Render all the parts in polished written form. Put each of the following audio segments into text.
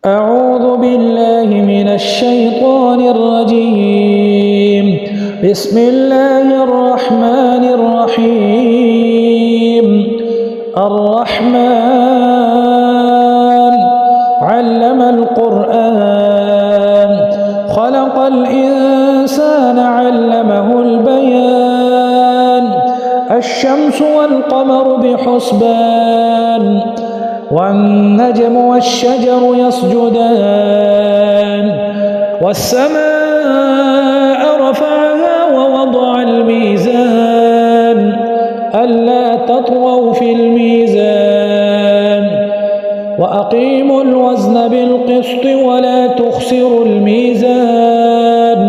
أعوذ بالله من الشيطان الرجيم. بسم الله الرحمن الرحيم. الرحمن علم القرآن خلق الإنسان علمه البيان. الشمس والقمر بحسبان والنجم والشجر يسجدان والسماء رفعها ووضع الميزان ألا تطغوا في الميزان وأقيموا الوزن بالقسط ولا تخسروا الميزان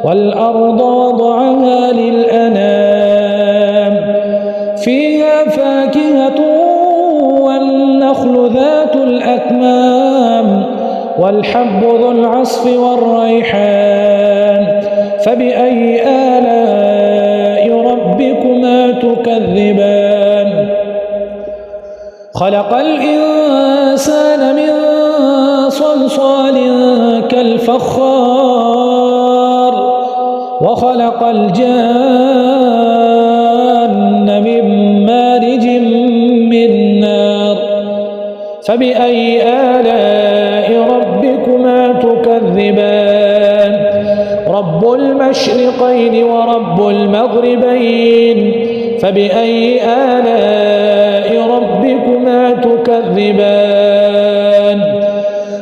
والأرض وضعها للأنام فيها فاكهة والنخل ذات الأكمام والحب ذو العصف والريحان فبأي آلاء ربكما تكذبان. خلق الإنسان من صلصال كالفخار وخلق الجان من مارج من نار فبأي آلاء ربكما تكذبان. رب المشرقين ورب المغربين فبأي آلاء ربكما تكذبان.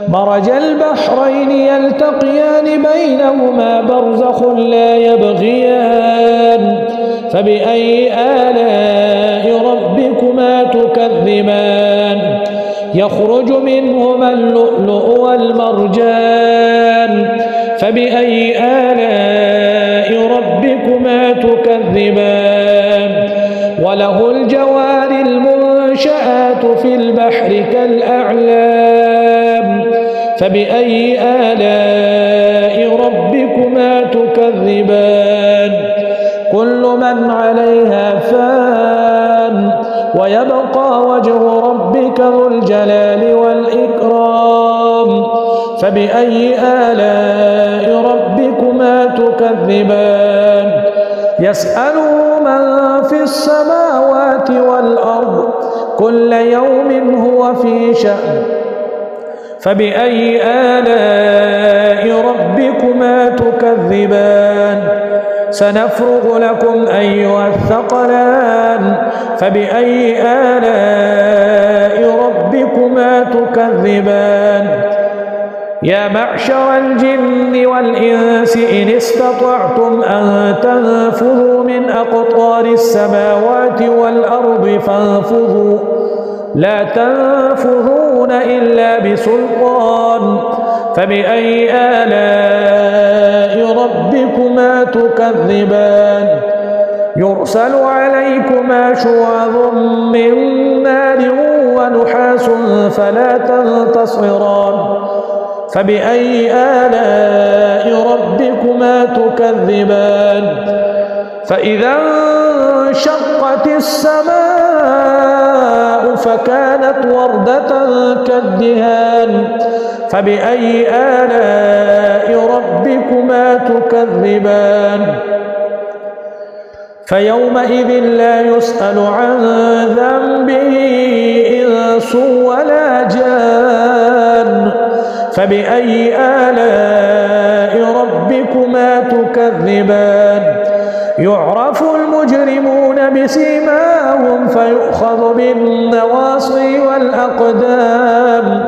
مرج البحرين يلتقيان بينهما برزخ لا يبغيان فبأي آلاء ربكما تكذبان. يخرج منهما اللؤلؤ والمرجان فبأي آلاء ربكما تكذبان. وله الجوار المنشآت في البحر كالأعلام فبأي آلاء ربكما تكذبان. كل من عليها فان ويبقى وجه ربك ذو الجلال والإكرام فبأي آلاء ربكما تكذبان. يسأله من في السماوات والأرض كل يوم هو في شأن فبأي آلاء ربكما تكذبان. سنفرغ لكم أيها الثقلان فبأي آلاء ربكما تكذبان. يا معشر الجن والإنس إن استطعتم أن تنفذوا من أقطار السماوات والأرض فانفذوا لا تنفذون إلا بسلطان فبأي آلاء ربكما تكذبان. يرسل عليكما شواظ من نار ونحاس فلا تنتصران فبأي آلاء ربكما تكذبان. فإذا انشقت السماء فكانت وردة كالدهان فبأي آلاء ربكما تكذبان. فيومئذ لا يسأل عن ذنبه إنس ولا جان فبأي آلاء ربكما تكذبان. يعرف المجرمون بسيماهم فيؤخذ بالنواصي والأقدام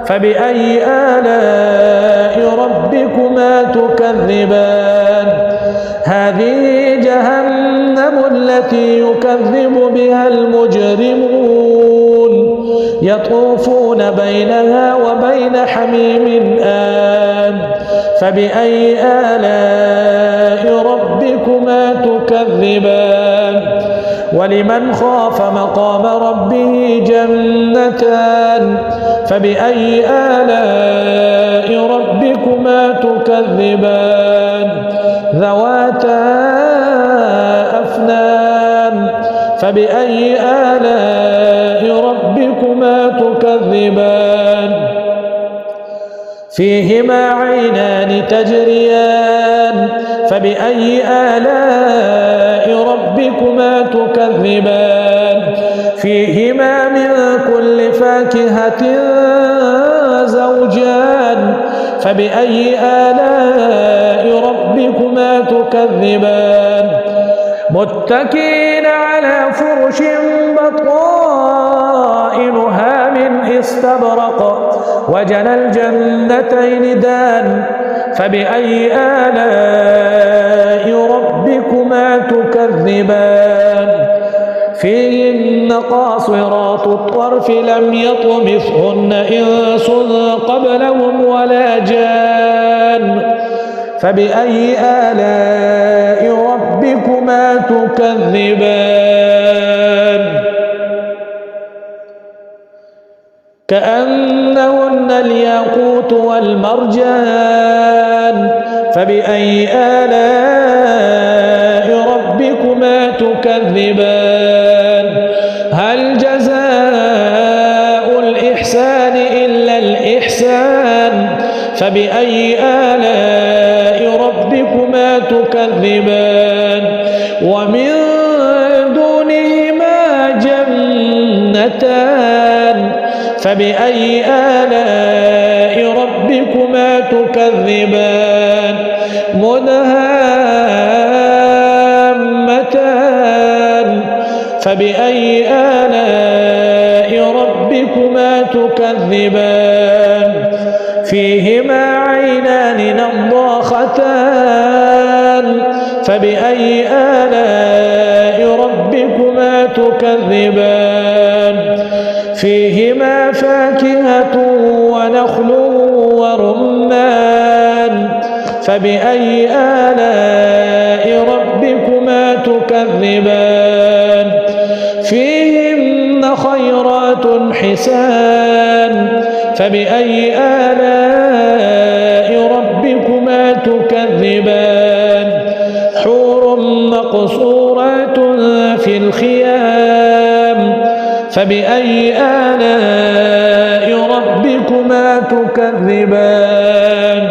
فبأي آلاء ربكما تكذبان. هذه جهنم التي يكذب بها المجرمون يطوفون بينها وبين حميم آن فبأي آلاء ربكما تكذبان. ولمن خاف مقام ربه جنتان فبأي آلاء ربكما تكذبان. ذواتا أفنان فبأي آلاء ربكما تكذبان فيهما عينان تجريان فبأي آلاء ربكما تكذبان فيهما من كل فاكهة زوجان فبأي آلاء ربكما تكذبان متكئين على فرش بطائنها من استبرق وجنى الجنتين دان فبأي آلاء ربكما تكذبان فيهن قاصرات الطرف لم يطمثهن إنس قبلهم ولا جان فبأي آلاء ربكما تكذبان كأنهن الياقوت والمرجان فبأي آلاء ربكما تكذبان هل جزاء الإحسان إلا الإحسان فبأي آلاء ربكما تكذبان ومن دونهما جنتان فبأي آلاء ربكما تكذبان مدهامتان فبأي آلاء ربكما تكذبان فيهما عينان نضاختان فبأي آلاء ربكما تكذبان فيهما فاكهة ونخل ورمان فبأي آلاء ربكما تكذبان فيهن خيرات حسان فبأي آلاء ربكما تكذبان حور مقصورات في الخيام فبأي آلاء ربكما تكذبان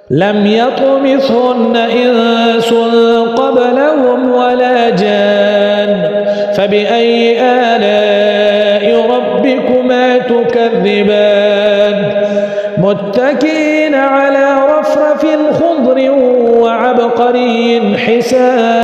لم يطمثهن إنس قبلهم ولا جان فبأي آلاء ربكما تكذبان متكئين على رفرف خضر وعبقري حسان